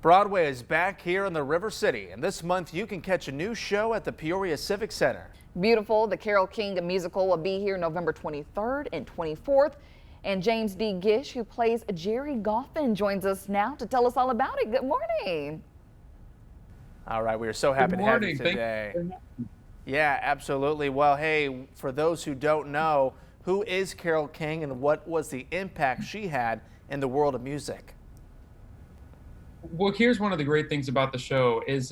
Broadway is back here in the River City, and this month you can catch a new show at the Peoria Civic Center. Beautiful. The Carole King musical will be here November 23rd and 24th. And James D. Gish, who plays Jerry Goffin, joins us now to tell us all about it. Good morning. All right, we are so happy to have you today. Yeah, absolutely. Well, hey, for those who don't know, who is Carole King and what was the impact she had in the world of music? Well, here's one of the great things about the show is,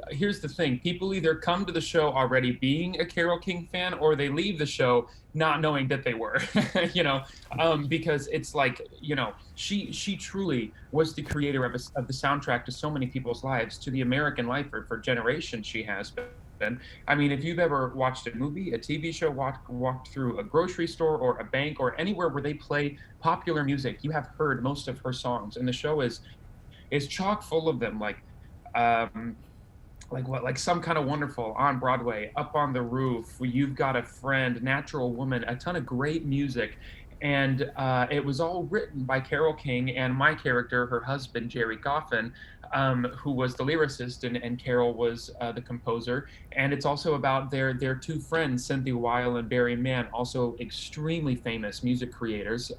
here's the thing. People either come to the show already being a Carole King fan, or they leave the show not knowing that they were, because it's like, she truly was the creator of the soundtrack to so many people's lives, to the American life for generations she has been. I mean, if you've ever watched a movie, a TV show, walked through a grocery store or a bank or anywhere where they play popular music, you have heard most of her songs. And the show is chock full of them, like Some Kind of Wonderful, On Broadway, Up on the Roof, You've Got a Friend, Natural Woman, a ton of great music. And it was all written by Carole King and my character, her husband, Jerry Goffin, who was the lyricist, and Carole was the composer. And it's also about their two friends, Cynthia Weil and Barry Mann, also extremely famous music creators,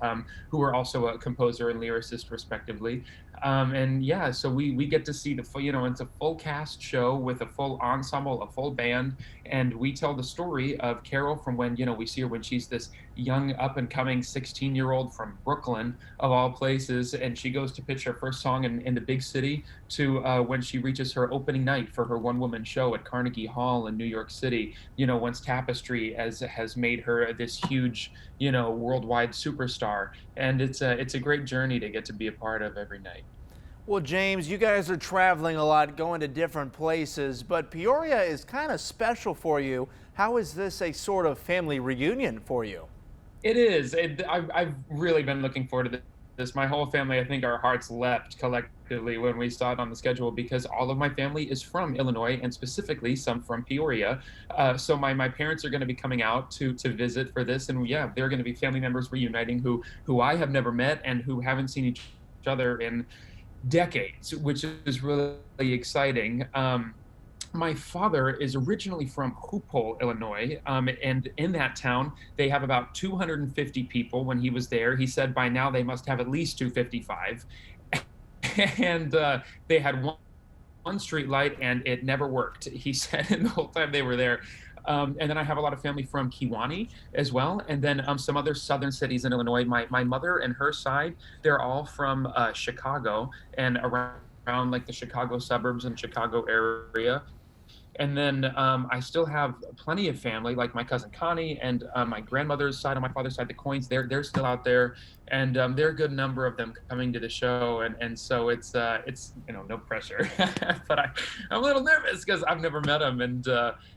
who are also a composer and lyricist, respectively. And yeah, so we get to see it's a full cast show with a full ensemble, a full band, and we tell the story of Carole from when, we see her when she's this young up-and-coming 16-year-old from Brooklyn, of all places, and she goes to pitch her first song in the big city, to when she reaches her opening night for her one-woman show at Carnegie Hall in New York City, once Tapestry has made her this huge, worldwide superstar. And it's a great journey to get to be a part of every night. Well, James, you guys are traveling a lot, going to different places, but Peoria is kind of special for you. How is this a sort of family reunion for you? It is. I've really been looking forward to this. My whole family, I think our hearts leapt collectively when we saw it on the schedule, because all of my family is from Illinois, and specifically some from Peoria. So my parents are going to be coming out to visit for this, and yeah, they're going to be family members reuniting who I have never met and who haven't seen each other in decades, which is really exciting. My father is originally from Hoopole, Illinois, and in that town, they have about 250 people. When he was there, he said by now they must have at least 255. And they had one street light, and it never worked, he said, in the whole time they were there. And then I have a lot of family from Kewanee as well, and then some other southern cities in Illinois. My mother and her side, they're all from Chicago and around like the Chicago suburbs and Chicago area. And then I still have plenty of family, like my cousin Connie and my grandmother's side on my father's side, the Coins. They're still out there, and there are a good number of them coming to the show. And so it's no pressure, but I'm a little nervous because I've never met them, and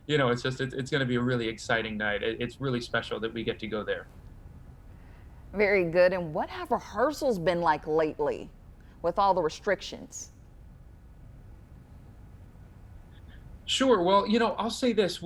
it's going to be a really exciting night. It's really special that we get to go there. Very good. And what have rehearsals been like lately with all the restrictions? Sure. Well, I'll say this.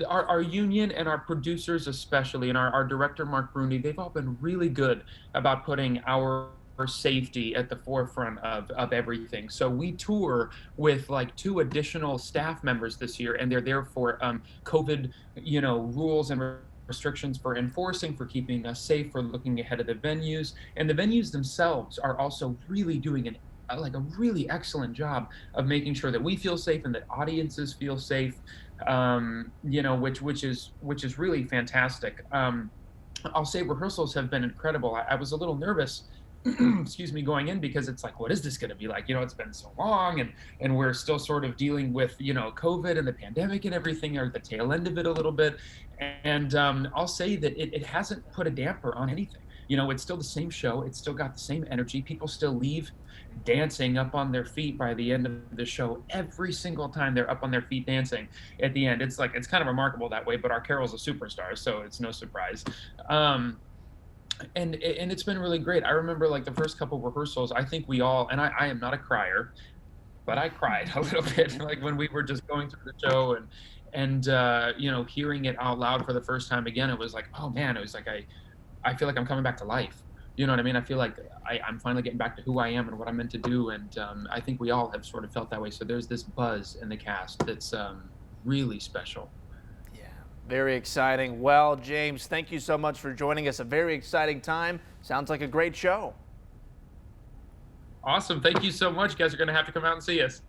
Our union and our producers especially, and our director, Mark Bruni, they've all been really good about putting our safety at the forefront of everything. So we tour with like 2 additional staff members this year, and they're there for COVID, rules and restrictions for enforcing, for keeping us safe, for looking ahead of the venues. And the venues themselves are also really doing a really excellent job of making sure that we feel safe and that audiences feel safe, which is really fantastic. I'll say rehearsals have been incredible. I was a little nervous, excuse me, going in, because it's like, what is this going to be like? It's been so long, and we're still sort of dealing with, COVID and the pandemic and everything, or the tail end of it a little bit. And I'll say that it hasn't put a damper on anything. It's still the same show. It's still got the same energy. People still leave dancing up on their feet by the end of the show. Every single time they're up on their feet dancing at the end. It's kind of remarkable that way, but our Carole's a superstar, so it's no surprise. And it's been really great. I remember like the first couple of rehearsals, I think we all, and I am not a crier, but I cried a little bit, like when we were just going through the show and hearing it out loud for the first time again. It was like, oh man, it was like I feel like I'm coming back to life. You know what I mean? I feel like I'm finally getting back to who I am and what I'm meant to do, and I think we all have sort of felt that way. So there's this buzz in the cast that's really special. Yeah, very exciting. Well, James, thank you so much for joining us. A very exciting time. Sounds like a great show. Awesome. Thank you so much. You guys are going to have to come out and see us.